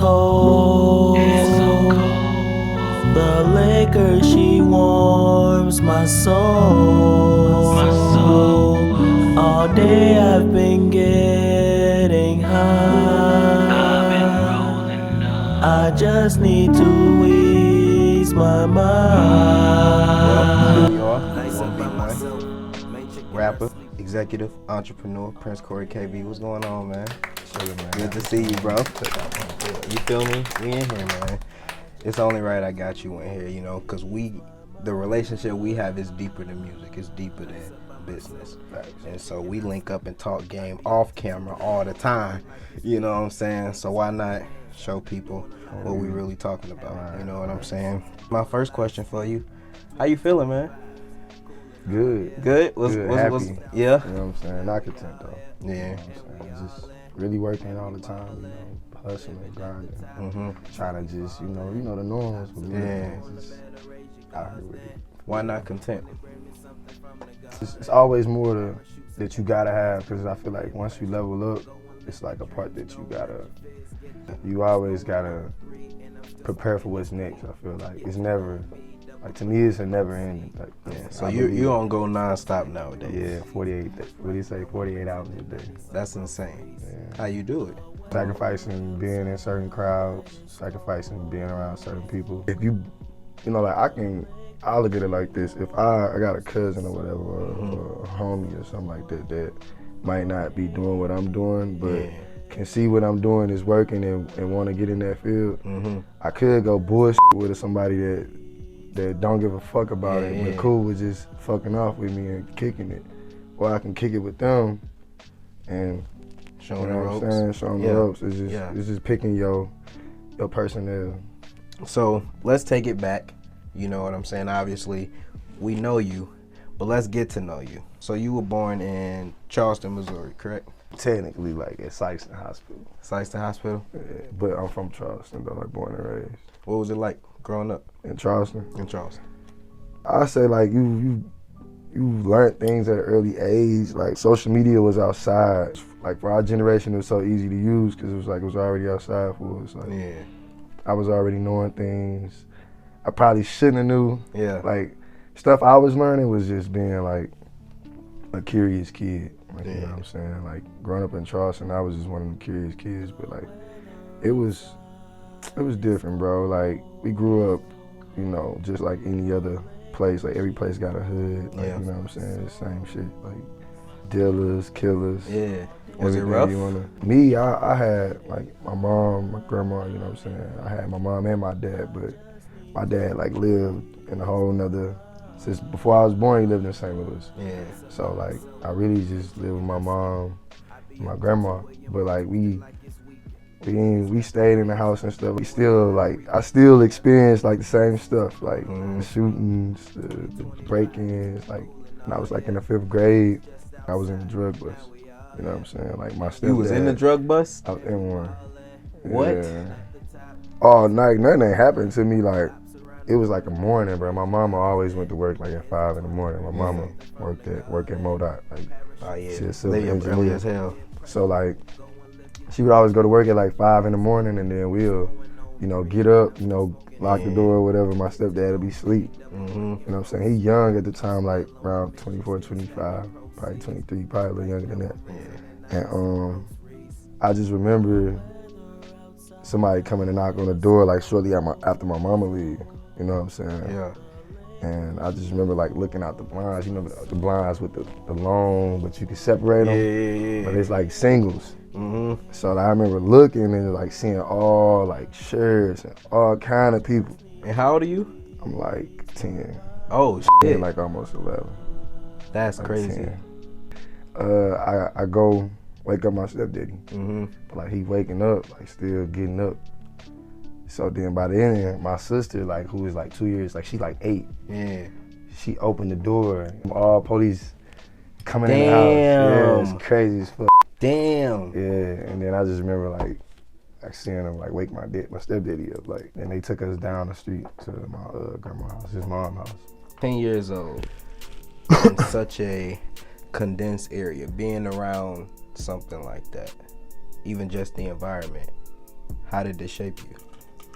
cold. The liquor, she warms my soul. All day I've been getting high. I just need to ease my mind. Well, here we are, 1v1, rapper, executive, entrepreneur, princecoreykv. What's going on, man? Sugar, man. Good to see you, bro. You feel me? We in here, man. It's only right I got you in here, you know, because the relationship we have is deeper than music. It's deeper than business. And so we link up and talk game off camera all the time. You know what I'm saying? So why not show people what we really talking about? You know what I'm saying? My first question for you, how you feeling, man? Good. Good? Happy. Yeah? You know what I'm saying? Not content, though. Yeah. You know what I'm saying? Just really working all the time, you know, hustling, grinding. Trying to just, you know the norms with me. Yeah. Just out here with it. Why not content? It's always more that you gotta have, because I feel like once you level up, it's like a part that you always gotta prepare for what's next. I feel like it's never, like to me, it's a never ending. Like, Yeah. So you don't go nonstop nowadays. Yeah, 48. What do you say? 48 hours a day. That's insane. Yeah. How you do it? Sacrificing being in certain crowds, sacrificing being around certain people. If you know, like I look at it like this. If I got a cousin or whatever, or a homie or something like that might not be doing what I'm doing, but can see what I'm doing is working and want to get in that field, I could go bullshit with somebody that don't give a fuck about it, but cool with just fucking off with me and kicking it. Or I can kick it with them and Showing the ropes. Showing the ropes. It's just picking your personnel. So let's take it back. You know what I'm saying? Obviously, we know you, but let's get to know you. So you were born in Charleston, Missouri, correct? Technically, like at Sykeston Hospital. Sykeston Hospital? Yeah, but I'm from Charleston, though, like born and raised. What was it like growing up? In Charleston? In Charleston. I say like you learned things at an early age. Like social media was outside. Like for our generation, it was so easy to use because it was already outside for us. Like, I was already knowing things I probably shouldn't have knew. Yeah. Like stuff I was learning was just being like a curious kid. Like, you know what I'm saying? Like growing up in Charleston, I was just one of the curious kids, but like it was different, bro. Like we grew up, you know, just like any other place. Like every place got a hood. Like, you know what I'm saying? The same shit. Like dealers, killers. Yeah. Was it rough? Me, I had like my mom, my grandma, you know what I'm saying? I had my mom and my dad, but my dad like lived in a whole nother, since before I was born, he lived in St. Louis. Yeah. So like I really just lived with my mom, and my grandma, but like we stayed in the house and stuff. We still I still experienced like the same stuff, like the shootings, the break-ins. Like when I was like in the 5th grade, I was in the drug bus. You know what I'm saying? Like my stepdad. You was in the drug bus? I was in one. What? Yeah. Oh, nothing ain't happened to me. Like it was like a morning, bro. My mama always went to work like at 5 in the morning. My mama worked at MoDOT. Like, she's early as hell. So like, she would always go to work at like 5 in the morning, and then we'll, you know, get up, you know, lock the door or whatever. My stepdad would be asleep. You know what I'm saying? He young at the time, like around 24, 25, probably 23, probably a little younger than that. And I just remember somebody coming to knock on the door like shortly after my mama leave. You know what I'm saying? Yeah. And I just remember like looking out the blinds. You know the blinds with the long, but you can separate them. Yeah. But it's like singles. So I remember looking and like seeing all like shirts and all kind of people. And how old are you? I'm like 10. Oh shit! Like almost 11. That's like crazy. 10. I go wake up my stepdaddy. But like he waking up, like still getting up. So then by the end, my sister, like who is like 2 years, like she's like 8. Yeah. She opened the door. All police coming in the house. Yeah, it's crazy as fuck. Damn. Yeah, and then I just remember like seeing them like wake my stepdaddy up, like, and they took us down the street to my grandma's house, his mom's house. 10 years old in such a condensed area, being around something like that, even just the environment. How did it shape you?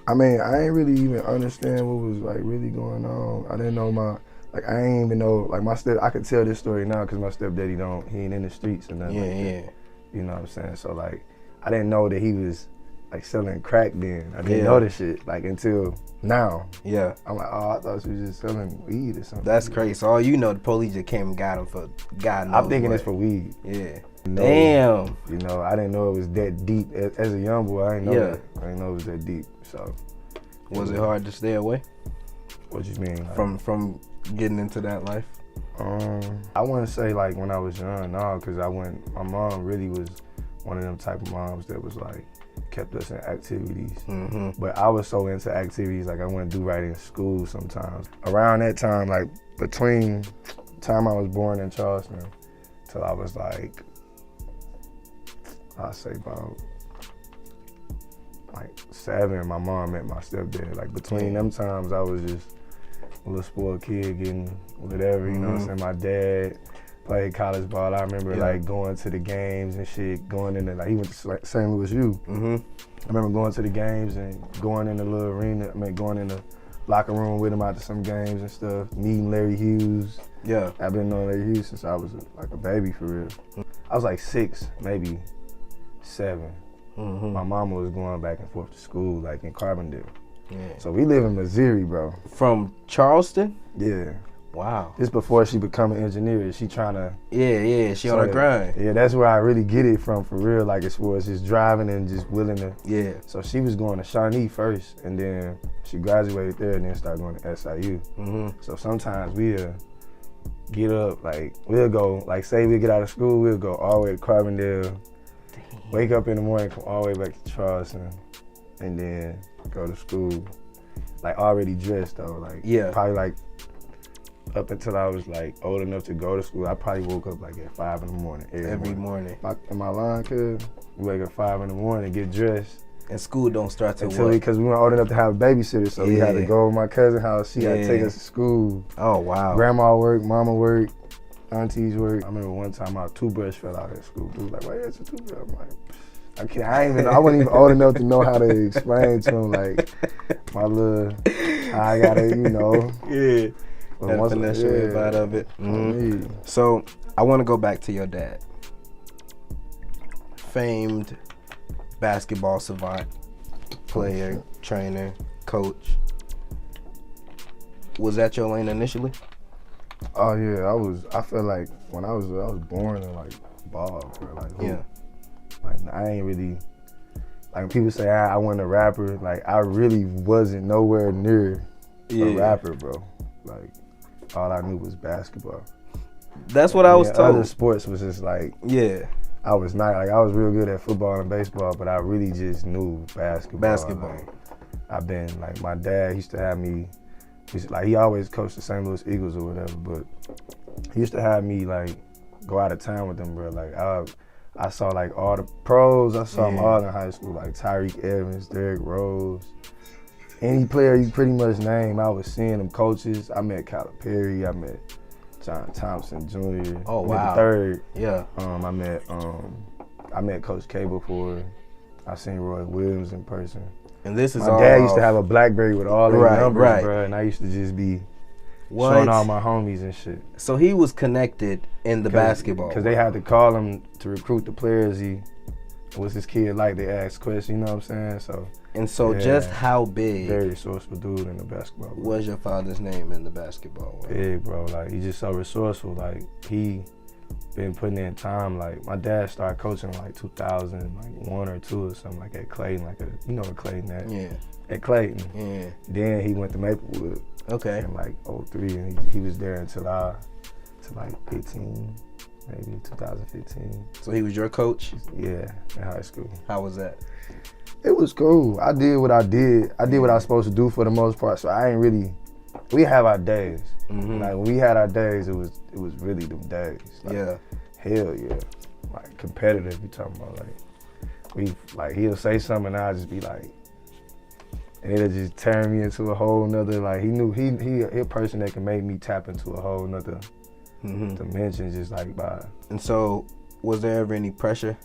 I mean, I ain't really even understand what was like really going on. I didn't know I ain't even know, like I could tell this story now because my stepdaddy he ain't in the streets or nothing like that. You know what I'm saying? So like, I didn't know that he was like selling crack then. I didn't know this shit like until now. Yeah. I'm like, oh, I thought she was just selling weed or something. That's crazy. So all you know, the police just came and got him for God knows I'm thinking what. it's for weed. Yeah. No, Damn. You know, I didn't know it was that deep. As a young boy, I didn't know that. I didn't know it was that deep. So. Was it hard to stay away? What you mean? Like, from getting into that life? I wouldn't say like when I was young, no, because my mom really was one of them type of moms that was like, kept us in activities. But I was so into activities, like I wouldn't do right in school sometimes. Around that time, like between the time I was born in Charleston till I was like, I'd say about like 7, my mom met my stepdad. Like between them times, I was just a little spoiled kid getting whatever, you know what I'm saying? My dad played college ball. I remember like going to the games and shit, going in like he went to St. Louis U. I remember going to the games and going in the little arena, going in the locker room with him after some games and stuff, meeting Larry Hughes. Yeah. I've been knowing Larry Hughes since I was like a baby for real. I was like 6, maybe 7. My mama was going back and forth to school, like in Carbondale. Yeah. So we live in Missouri, bro. From Charleston? Yeah. Wow. This before she become an engineer. She trying to... Yeah, she on her grind. Yeah, that's where I really get it from for real, like as far as just driving and just willing to... Yeah. So she was going to Shawnee first, and then she graduated there and then started going to SIU. So sometimes we'll get up, like we'll go, like say we get out of school, we'll go all the way to Carbondale, wake up in the morning, come all the way back to Charleston, and then go to school, like already dressed though, like probably like up until I was like old enough to go to school, I probably woke up like at 5 in the morning every morning. In my line, cuz we wake up 5 in the morning, get dressed. And school don't start till what? Because we weren't old enough to have a babysitter, so we had to go to my cousin's house. She had to take us to school. Oh wow. Grandma work, mama work, aunties work. I remember one time my toothbrush fell out at school. Dude was like, why is your toothbrush? I'm like, I wasn't even old enough to know how to explain to him like my little, I gotta, you know. Yeah. That finesse out of it. So I want to go back to your dad. Famed basketball savant, player, trainer, coach. Was that your lane initially? Oh yeah, I felt like when I was born in like ball, bro. Like like I ain't really, like when people say I wasn't a rapper, like I really wasn't nowhere near a rapper, bro. Like all I knew was basketball. That's what I was told. Other sports was just like I was not, like I was real good at football and baseball, but I really just knew basketball. Like, I've been like, my dad used to have me, he always coached the St. Louis Eagles or whatever, but he used to have me like go out of town with them, bro. Like I saw like all the pros, I saw them all in high school, like Tyreek Evans, Derrick Rose. Any player you pretty much name, I was seeing them coaches. I met Calipari, I met John Thompson Jr. Oh wow. Third. Yeah. I met Coach K before. I seen Roy Williams in person. And this is my dad used to have a BlackBerry with all their numbers, bro, and I used to just be showing all my homies and shit. So he was connected in the basketball. Because they had to call him to recruit the players. What's his kid like? They asked questions, you know what I'm saying? So just how big? Very resourceful dude in the basketball world. Was your father's name in the basketball world? Big, bro. Like he's just so resourceful. Like he been putting in time. Like my dad started coaching in like 2001 or 2 or something, like at Clayton, like you know what Clayton at? Yeah. At Clayton. Yeah. Then he went to Maplewood. Okay. In like 03, and he was there until like 15. Maybe 2015. So he was your coach? Yeah, in high school. How was that? It was cool. I did what I did. I did what I was supposed to do for the most part. So I ain't really. We have our days. Like when we had our days, it was really them days. Like, hell yeah. Like competitive. You talking about he'll say something and I'll just be like, and it'll just turn me into a whole nother. Like he a person that can make me tap into a whole nother. Dimensions, just like by. And so, was there ever any pressure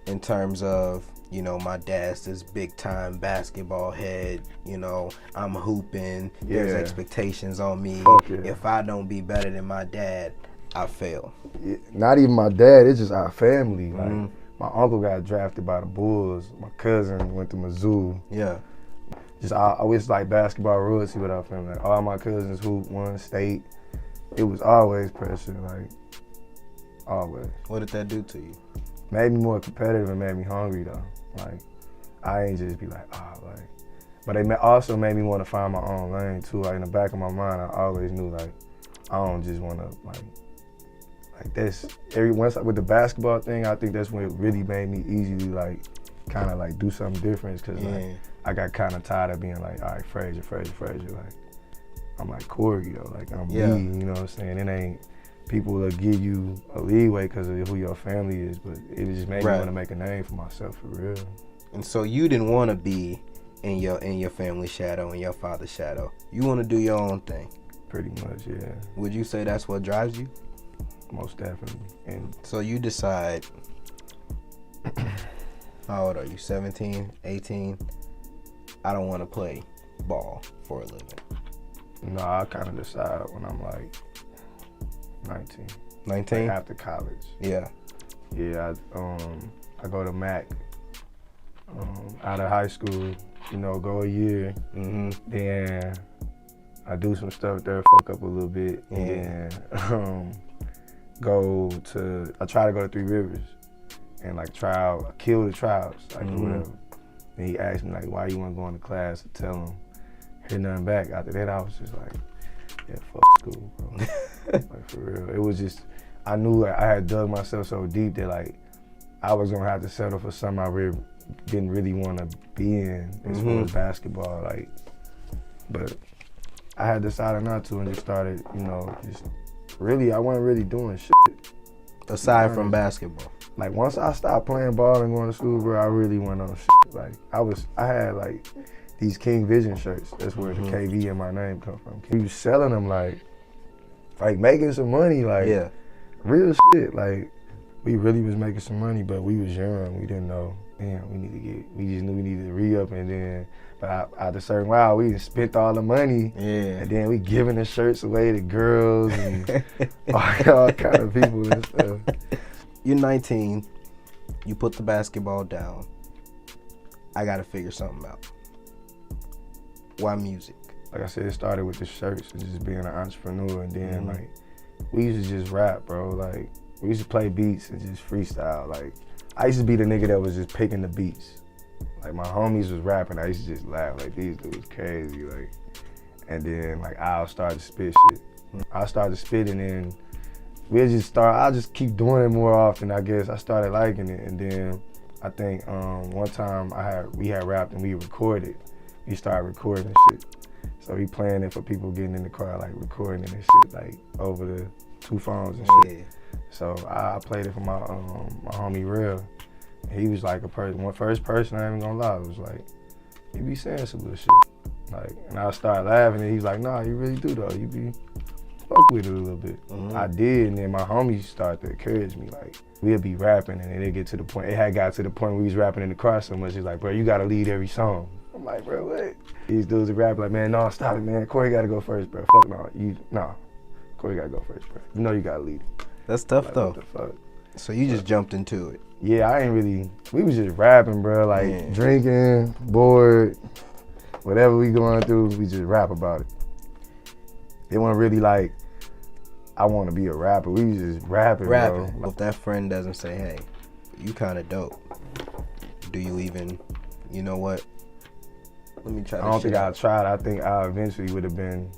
in terms of you know, my dad's this big time basketball head, you know, I'm hooping, there's expectations on me. If I don't be better than my dad, I fail. Not even my dad, it's just our family. Like, my uncle got drafted by the Bulls. My cousin went to Mizzou. Yeah. Just I always like basketball royalty with our family. Like, all my cousins who won state. It was always pressure, like, always. What did that do to you? Made me more competitive and made me hungry though. Like, I ain't just be like, like. But it also made me want to find my own lane too. Like, in the back of my mind, I always knew, like, I don't just want to, like this. Once with the basketball thing, I think that's when it really made me easily, like, kind of like do something different. Cause like, I got kind of tired of being like, all right, Frazier. Like, I'm like Corey though. Like, I'm me, you know what I'm saying? It ain't, people will give you a leeway because of who your family is, but it just made me want to make a name for myself for real. And so you didn't want to be in your family's shadow, in your father's shadow. You want to do your own thing. Pretty much, yeah. Would you say that's what drives you? Most definitely. And so you decide, how old are you, 17, 18? I don't want to play ball for a living. No, I kind of decide when I'm like 19. 19? Like after college. Yeah. Yeah, I go to Mac out of high school, you know, go a year. Then I do some stuff there, fuck up a little bit, and then I try to go to Three Rivers and like kill the trials, like whatever. And he asked me like, why you want to go into class? I tell him, hear nothing back. After that, I was just like, yeah, fuck school, bro. Like, for real. It was just, I knew like, I had dug myself so deep that like, I was gonna have to settle for something I really didn't really want to be in as far as basketball. Like, but I had decided not to and just started, you know, just really, I wasn't really doing shit. Aside from basketball. Like, once I stopped playing ball and going to school, bro, I really went on shit. Like, I had like these King Vision shirts. That's where the KV in my name come from. We was selling them like making some money, like real shit. Like, we really was making some money, but we was young. We didn't know. Damn, we just knew we needed to re-up, and then, but after a certain while, we just spent all the money. And then we giving the shirts away to girls and all kind of people and stuff. You're 19, you put the basketball down. I gotta figure something out. Why music? Like I said, it started with the shirts and just being an entrepreneur, and then like, we used to just rap, bro. Like, we used to play beats and just freestyle. Like, I used to be the nigga that was just picking the beats. Like, my homies was rapping, I used to just laugh, like, these dudes crazy, like. And then, like, I'll start to spit shit. I started spitting, and I'll just keep doing it more often, I guess. I started liking it, and then I think one time we had rapped and we recorded. We started recording shit. So we playing it for people getting in the car, like, recording it and shit, like, over the 2 phones and shit. So I played it for my homie Real. He was like first person, I ain't even gonna lie, it was like, you be saying some little shit. Like, and I started laughing, and he's like, nah, you really do though, you be fuck with it a little bit. I did, and then my homies started to encourage me, like, we'll be rapping, and then it had got to the point where we was rapping in the car so much, he's like, bro, you gotta lead every song. I'm like, bro, what? These dudes are rapping like, man, no, stop it, man, Corey gotta go first, bro, fuck no, Corey gotta go first, bro. You know you gotta lead it. That's tough, like, though. What the fuck? So you just jumped into it. Yeah, we was just rapping, bro, like drinking, bored, whatever we going through, we just rap about it. It wasn't really like, I want to be a rapper. We was just rapping, bro. If that friend doesn't say, hey, you kind of dope, do you even, you know what? Let me try this. I don't think I tried. I think I eventually would have been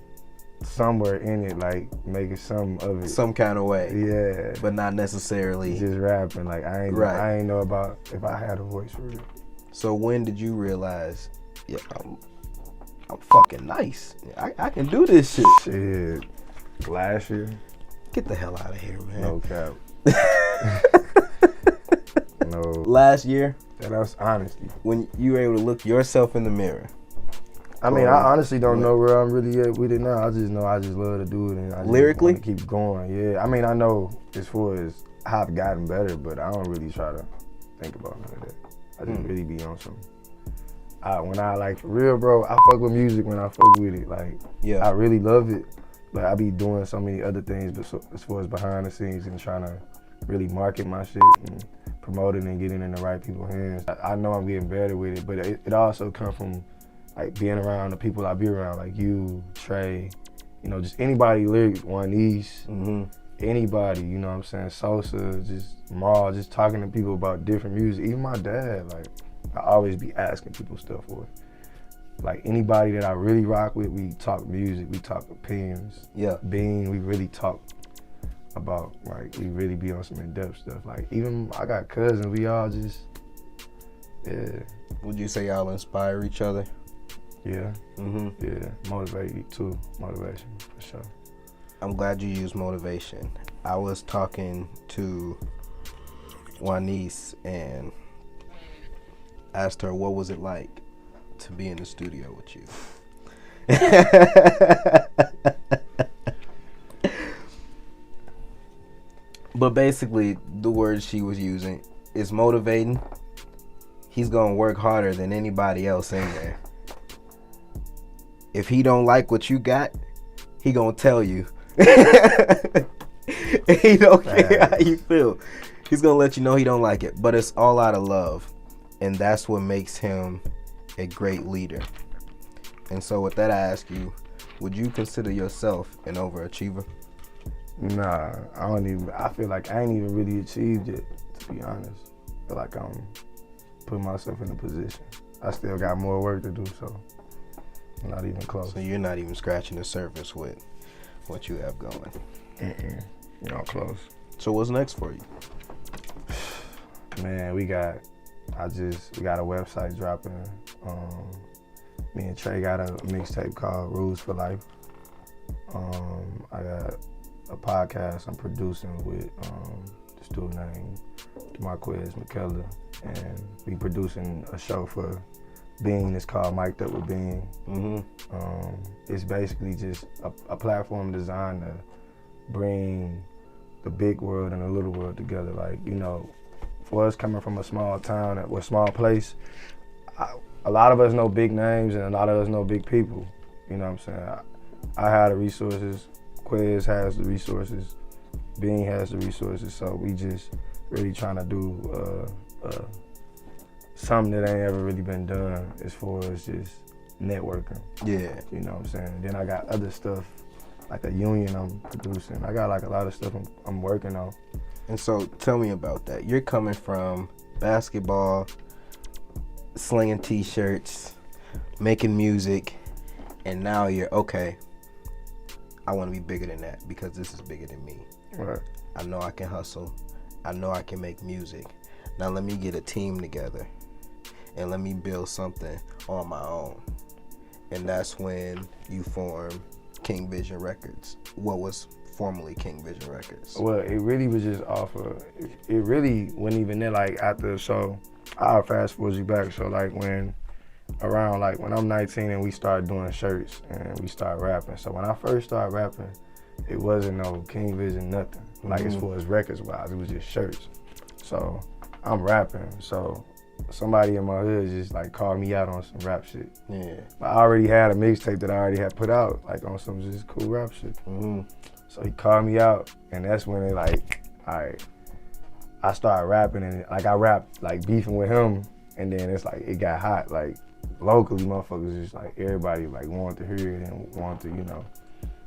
somewhere in it, like making some of it. Some kind of way. Yeah. But not necessarily. Just rapping. Like, I ain't know about if I had a voice for real. So when did you realize, yeah, I'm fucking nice. I can do this shit. Shit. Last year. Get the hell out of here, man. No cap. No. Last year? That's honesty. When you were able to look yourself in the mirror. I mean, I honestly don't know where I'm really at with it now. I just know I just love to do it, and I just lyrically want to keep going. Yeah, I mean, I know as far as how I've gotten better, but I don't really try to think about none of that. I just really be on some. When I like for real, bro, I fuck with music when I fuck with it. Like, I really love it. But I be doing so many other things, but as far as behind the scenes and trying to really market my shit and promote it and get it in the right people's hands. I know I'm getting better with it, but it also comes from like being around the people I be around, like you, Trey, you know, just anybody lyrics, Juanice, anybody, you know what I'm saying, Sosa, just Maul, just talking to people about different music. Even my dad, like, I always be asking people stuff for it. Like anybody that I really rock with, we talk music, we talk opinions. Yeah. Bean, we really talk about, like, we really be on some in-depth stuff. Like, even I got cousins, we all just, yeah. Would you say y'all inspire each other? Yeah. Yeah, motivate too, motivation, for sure. I'm glad you used motivation. I was talking to Juanice and asked her what was it like to be in the studio with you. But basically, the word she was using is motivating. He's gonna work harder than anybody else in there. If he don't like what you got, he gonna tell you. He don't care how you feel. He's gonna let you know he don't like it. But it's all out of love. And that's what makes him a great leader. And so with that, I ask you, would you consider yourself an overachiever? Nah, I feel like I ain't even really achieved it, to be honest. I feel like I'm putting myself in a position. I still got more work to do, so I'm not even close. So you're not even scratching the surface with what you have going? You're not close. So what's next for you? Man, we got a website dropping. Me and Trey got a mixtape called Rules for Life. I got a podcast I'm producing with this dude named Marquez McKellar, and we producing a show for Bean. It's called Mic'd Up with Bean. It's basically just a platform designed to bring the big world and the little world together. Like, you know, for us coming from a small town or a small place, a lot of us know big names and a lot of us know big people. You know what I'm saying? I have the resources, Quez has the resources, Bean has the resources, so we just really trying to do something that ain't ever really been done as far as just networking. Yeah. You know what I'm saying? Then I got other stuff, like a union I'm producing. I got like a lot of stuff I'm working on. And so tell me about that. You're coming from basketball, slinging t-shirts, making music, and now you're, okay, I want to be bigger than that because this is bigger than me. Right. I know I can hustle. I know I can make music. Now let me get a team together and let me build something on my own. And that's when you form King Vision Records. What was formerly King Vision Records? Well, it really was just off of, it really wasn't even there, like after the show. I'll fast forward you back. So like when I'm 19 and we started doing shirts and we started rapping. So when I first started rapping, it wasn't no King Vision, nothing. Like as far as records wise, it was just shirts. So I'm rapping. So somebody in my hood just like called me out on some rap shit. Yeah. I already had a mixtape that I already had put out, like on some just cool rap shit. So he called me out, and that's when it like, alright, I started rapping, and like I rapped like beefing with him, and then it's like it got hot. Like locally, motherfuckers just like everybody like wanted to hear it and wanted to, you know.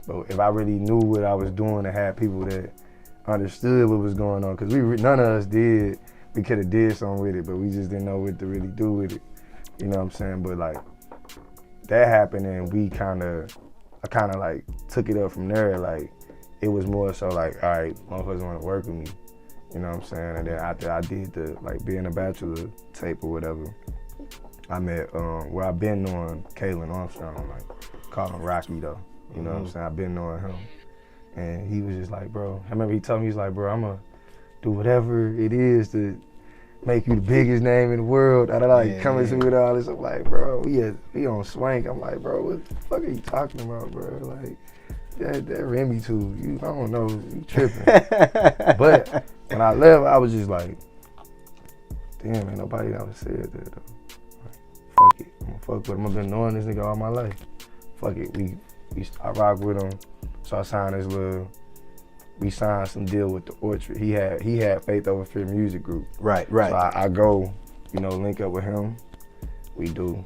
But if I really knew what I was doing and had people that understood what was going on, because none of us did. We could have did something with it, but we just didn't know what to really do with it. You know what I'm saying? But like that happened, and I kind of like took it up from there. Like it was more so like, all right, motherfuckers want to work with me. You know what I'm saying? And then after I did the like being a bachelor tape or whatever, I met where I've been knowing Kalen Armstrong, like call him Rocky though. You know what I'm saying? I've been knowing him, and he was just like, bro. I remember he told me, he's like, bro, I'ma do whatever it is to make you the biggest name in the world. I like coming to with all this. I'm like, bro, we on Swank. I'm like, bro, what the fuck are you talking about, bro? Like that Remy too. I don't know, you tripping. But when I left, I was just like, damn, ain't nobody ever said that though. Like, fuck it, I'm gonna fuck with him. I've been knowing this nigga all my life. Fuck it, I rock with him. So I signed this we signed some deal with the Orchard. He had Faith Over Fear music group. Right. So I go, link up with him. We do,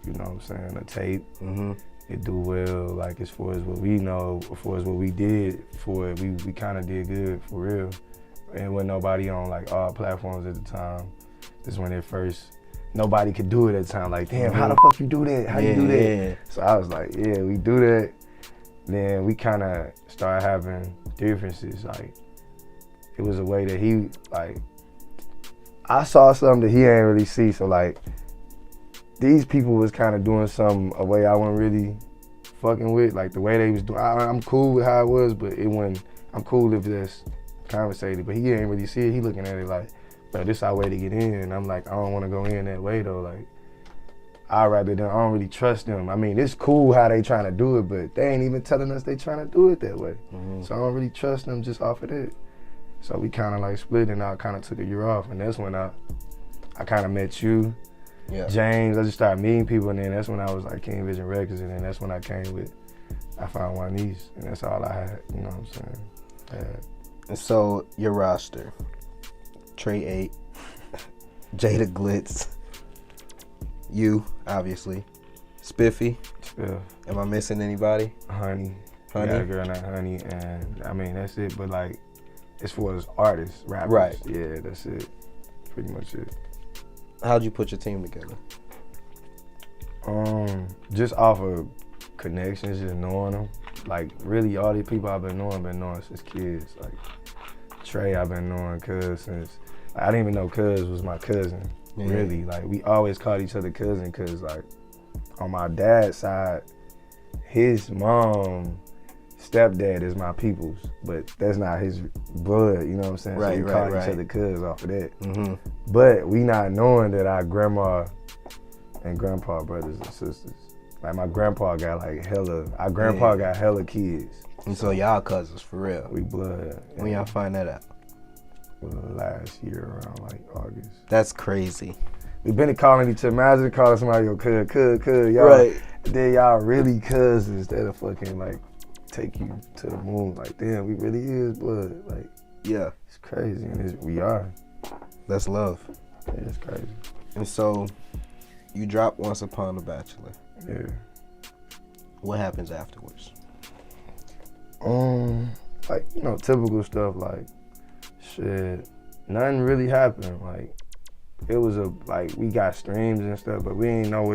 what I'm saying, a tape. Mm-hmm. It do well, like as far as what we know, as far as what we did for it, we kind of did good for real. And when nobody on like all platforms at the time, this is when it first, nobody could do it at the time. Like, damn, how the fuck you do that? How you do that? Yeah. So I was like, yeah, we do that. Then we kind of started having differences. Like, it was a way that he, like, I saw something that he ain't really see. So like, these people was kind of doing something a way I wasn't really fucking with. Like the way they was doing, I'm cool with how it was, but it wasn't, I'm cool if that's conversated. But he ain't really see it. He looking at it like, bro, this our way to get in. And I'm like, I don't want to go in that way though. Like, I don't really trust them. I mean, it's cool how they trying to do it, but they ain't even telling us they trying to do it that way. Mm-hmm. So I don't really trust them just off of that. So we kind of like split, and I kind of took a year off, and that's when I kind of met you. Yeah. James, I just started meeting people, and then that's when I was like King Vision Records, and then that's when I found Juanice, and that's all I had, you know what I'm saying? And so your roster, Trey 8, Jada Glitz, you, obviously, Spiffy. Spiff. Am I missing anybody? Honey. We got a girl named Honey, and I mean, that's it, but like, as far as artists, rappers, right. Yeah, that's it, pretty much it. How'd you put your team together? Just off of connections, just knowing them. Like, really, all these people I've been knowing since kids. Like, Trey, I've been knowing Cuz since, like, I didn't even know Cuz was my cousin, really. Like, we always called each other cousin, cause like, on my dad's side, his mom, stepdad is my people's, but that's not his blood, you know what I'm saying? Right, so we call each other cuz off of that. Mm-hmm. But we not knowing that our grandma and grandpa brothers and sisters. Like my grandpa got like our grandpa got hella kids. And so y'all cousins for real? We blood. When y'all find that out? Last year around like August. That's crazy. We been calling each other. Imagine calling somebody your cuz, y'all. Right. Then y'all really cousins that'll fucking like take you to the moon. Like, damn, we really is blood. Like, yeah, it's crazy, and we are. That's love. Yeah, it's crazy. And so, you drop Once Upon a Bachelor. Yeah. What happens afterwards? Like, typical stuff. Like, shit, nothing really happened. Like, it was we got streams and stuff, but we ain't know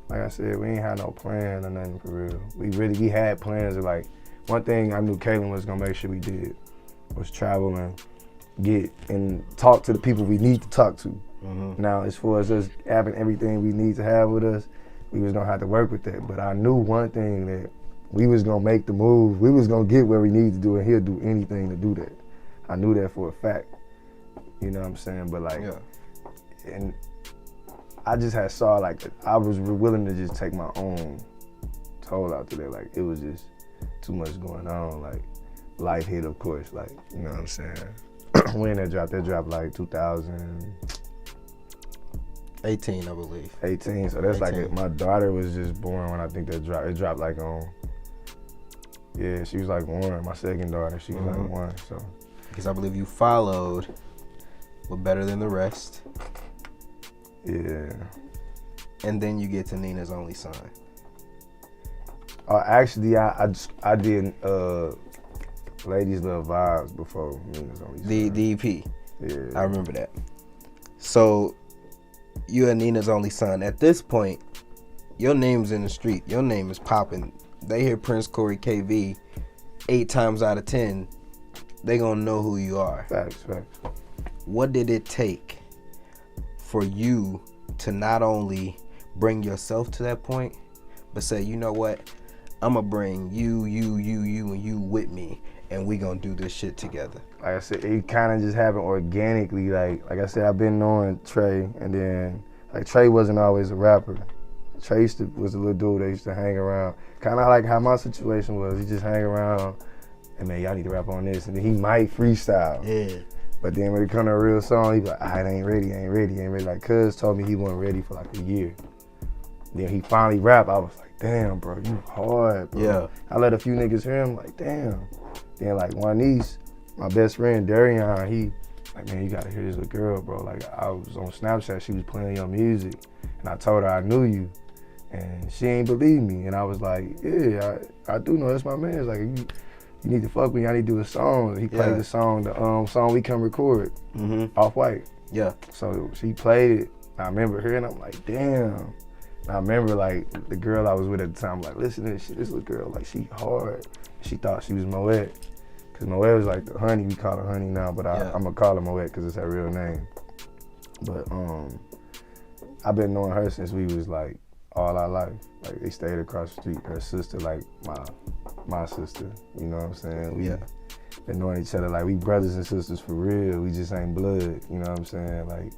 like I said, we ain't had no plan or nothing for real. We had plans of like, one thing I knew Kaylin was gonna make sure we did was travel and get and talk to the people we need to talk to. Mm-hmm. Now, as far as us having everything we need to have with us, we was gonna have to work with that. But I knew one thing, that we was gonna make the move. We was gonna get where we need to do, and he'll do anything to do that. I knew that for a fact. You know what I'm saying? But like, and I just saw like, I was willing to just take my own toll out to that. Like, it was just too much going on. Like, life hit, of course. Like, you know what I'm saying? When that dropped like 2018, I believe. 18. So that's 18. like, my daughter was just born when I think that dropped. It dropped like she was like 1. My second daughter, she was like 1. So. Because I believe you followed with Better Than the Rest. Yeah. And then you get to Nina's Only Son. Actually, I did Ladies Love Vibes before Nina's Only Son. The EP. Yeah. I remember that. So, you and Nina's Only Son. At this point, your name's in the street. Your name is popping. They hear princecoreykv 8 times out of 10. They gonna know who you are. Facts. What did it take for you to not only bring yourself to that point, but say, you know what, I'm gonna bring you, and you with me, and we gonna do this shit together? Like I said, it kind of just happened organically. Like I said, I've been knowing Trey, and then like Trey wasn't always a rapper. Trey was a little dude that used to hang around, kind of like how my situation was. He just hang around, and man, y'all need to rap on this, and then he might freestyle. Yeah. But then when it come to a real song, he be like, it ain't ready. Like, cuz told me he wasn't ready for like a year. Then he finally rapped. I was like, damn, bro, you hard, bro. Yeah. I let a few niggas hear him, like, damn. Then like one niece, my best friend Darian, he like, man, you gotta hear this little girl, bro. Like, I was on Snapchat, she was playing your music, and I told her I knew you, and she ain't believe me. And I was like, yeah, I do know, that's my man. It's like, you need to fuck with me, I need to do a song. He played the song, song We Come Record, Off-White. Yeah. So she played it. I remember hearing it, I'm like, damn. And I remember like the girl I was with at the time, like, listen to this shit, this little girl, like, she hard. She thought she was Moet. Cause Moet was like the honey, we call her honey now, but I'm gonna call her Moet cause it's her real name. But I've been knowing her since we was like all our life. Like they stayed across the street. Her sister, like my sister, you know what I'm saying? We been knowing each other, like we brothers and sisters for real. We just ain't blood, you know what I'm saying? Like,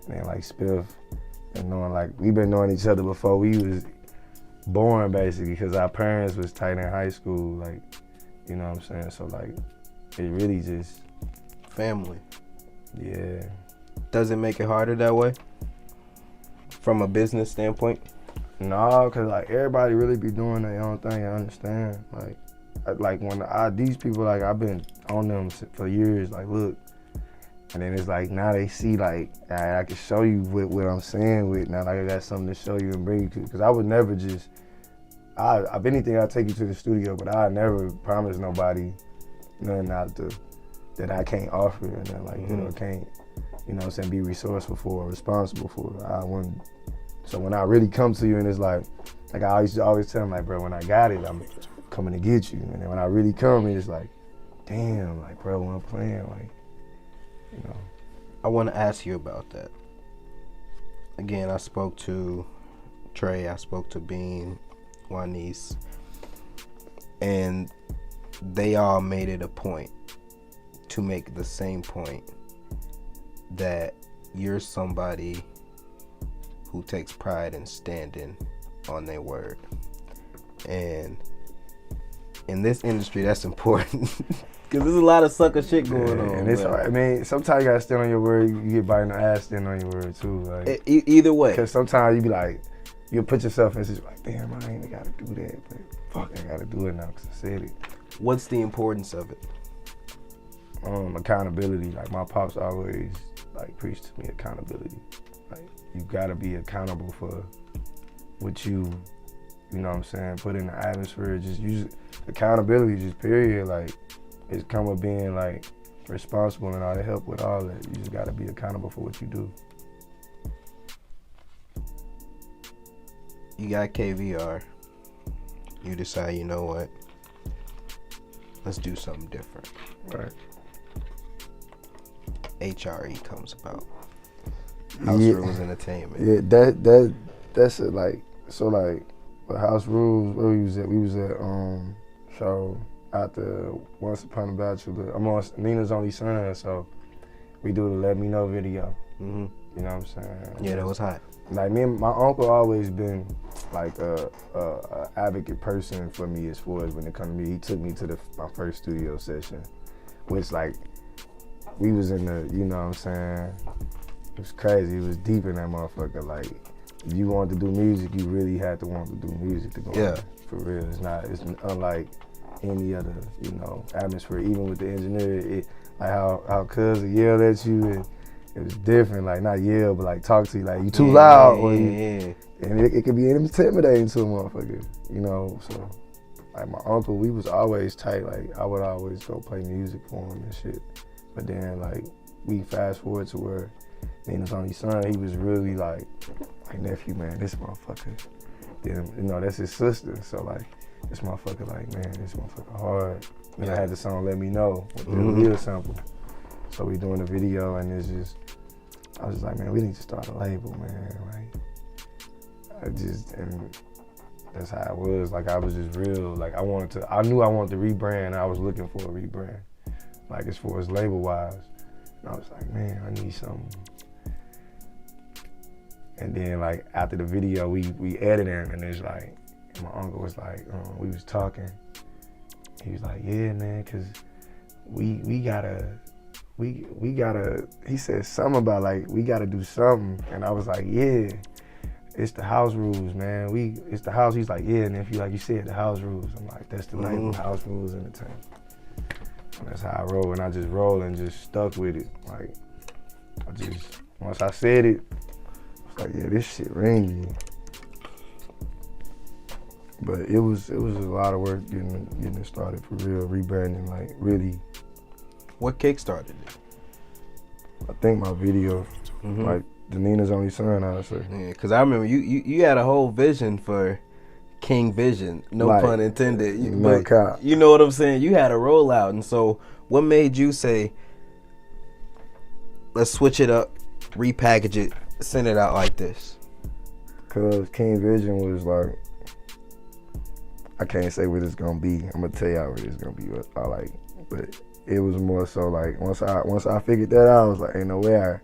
man, like Spiff, and knowing like we been knowing each other before we was born basically, cause our parents was tight in high school, like, you know what I'm saying? So like, it really just family. Yeah. Does it make it harder that way? From a business standpoint? No, cause like everybody really be doing their own thing. I understand. Like when these people, like I've been on them for years. Like look, and then it's like now they see like I can show you what I'm saying with now. Like I got something to show you and bring you to. Cause I would never just. If anything, I'll take you to the studio, but I never promise nobody nothing that I can't offer and then like you know can't, you know what I'm saying, be resourceful for or responsible for. I wouldn't. So when I really come to you and it's like I used to always tell them like, bro, when I got it, I'm coming to get you. And then when I really come, it's like, damn, like bro, when I'm playing, like, you know. I want to ask you about that. Again, I spoke to Trey, I spoke to Bean, Juanice, and they all made it a point to make the same point that you're somebody who takes pride in standing on their word. And in this industry, that's important. Because there's a lot of sucker shit going on. And it's hard. I mean, sometimes you gotta stand on your word. You get bite in the ass stand on your word too. Like, either way. Because sometimes you be like, you'll put yourself in a situation like, damn, I ain't gotta do that, but fuck, I gotta do it now because I said it. What's the importance of it? Accountability. Like my pops always like preached to me accountability. Like you gotta be accountable for what you know what I'm saying, put in the atmosphere. Just use accountability, just period. Like it's come with being like responsible and all that help with all that. You just gotta be accountable for what you do. You got KVR. You decide, you know what? Let's do something different. Right. HRE comes about. House Rules Entertainment. Yeah, that's it. Like so, like with House Rules, where we was at? We was at show after Once Upon a Bachelor. I'm on Nina's only son, so we do the Let Me Know video. Mm-hmm. You know what I'm saying? Yeah, that was hot. Like me and my uncle always been like a advocate person for me as far as when it comes to me. He took me to my first studio session, which like we was in the, you know what I'm saying? It was crazy. It was deep in that motherfucker. Like if you wanted to do music, you really had to want to do music to go. Yeah. On. For real. It's unlike any other, you know, atmosphere. Even with the engineer, like how cuz yelled at you and it was different, like not yell, but like talk to you, like you too loud, or and it could be intimidating to a motherfucker, you know. So, like my uncle, we was always tight. Like I would always go play music for him and shit. But then like we fast forward to where Nina's only son, he was really like nephew, man, this motherfucker. Then you know that's his sister, so like this motherfucker, like man, this motherfucker hard. And I had the song Let Me Know with the real sample. So we doing the video and it's just, I was just like, man, we need to start a label, man. Like, and that's how it was. Like I was just real, like I knew I wanted to rebrand. I was looking for a rebrand, like as far as label wise. And I was like, man, I need something. And then like after the video, we edited and it's like, my uncle was like, we was talking. He was like, yeah, man, cause we gotta we gotta, he said something about like, we gotta do something. And I was like, yeah, it's the house rules, man. It's the house. He's like, yeah, and if you, like you said, the house rules. I'm like, that's the label, house rules entertainment. And that's how I roll, and I just roll and just stuck with it. Like, once I said it, I was like, yeah, this shit ringy. But it was a lot of work getting it started for real, rebranding, like really. What kickstarted it? I think my video, like the Nina's Only Son, honestly. Yeah, because I remember you had a whole vision for King Vision, no like, pun intended. No cap. You know what I'm saying? You had a rollout, and so what made you say, let's switch it up, repackage it, send it out like this? Cause King Vision was like, I can't say what it's gonna be. I'm gonna tell y'all what it's gonna be. But it was more so like once I figured that out, I was like, ain't no way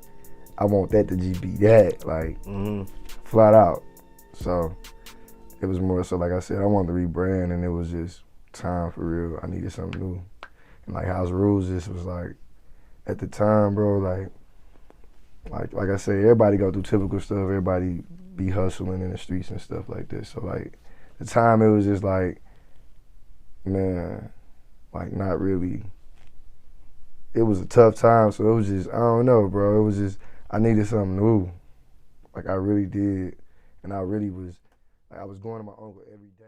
I want that to just be that, like flat out. So it was more so like I said, I wanted to rebrand, and it was just time for real. I needed something new, and like House Rules, this was like at the time, bro. Like I said, everybody go through typical stuff. Everybody be hustling in the streets and stuff like this. So like the time, it was just like, man, like not really. It was a tough time, so it was just, I don't know, bro. It was just, I needed something new. Like I really did. And I really was, like I was going to my uncle every day.